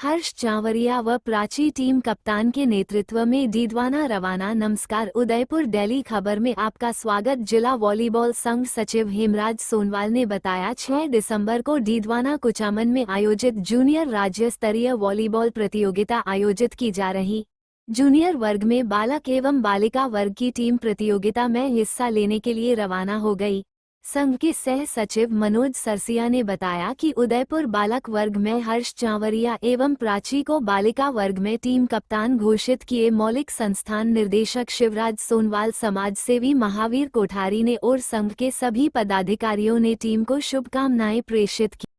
हर्ष चावरिया व प्राची टीम कप्तान के नेतृत्व में डीडवाना रवाना। नमस्कार, उदयपुर डेली खबर में आपका स्वागत। जिला वॉलीबॉल संघ सचिव हेमराज सोनवाल ने बताया, 6 दिसंबर को डीडवाना कुचामन में आयोजित जूनियर राज्य स्तरीय वॉलीबॉल प्रतियोगिता आयोजित की जा रही। जूनियर वर्ग में बालक एवं बालिका वर्ग की टीम प्रतियोगिता में हिस्सा लेने के लिए रवाना हो गई। संघ के सह सचिव मनोज सरसिया ने बताया कि उदयपुर बालक वर्ग में हर्ष चावरिया एवं प्राची को बालिका वर्ग में टीम कप्तान घोषित किए। मौलिक संस्थान निर्देशक शिवराज सोनवाल, समाजसेवी महावीर कोठारी ने और संघ के सभी पदाधिकारियों ने टीम को शुभकामनाएं प्रेषित की।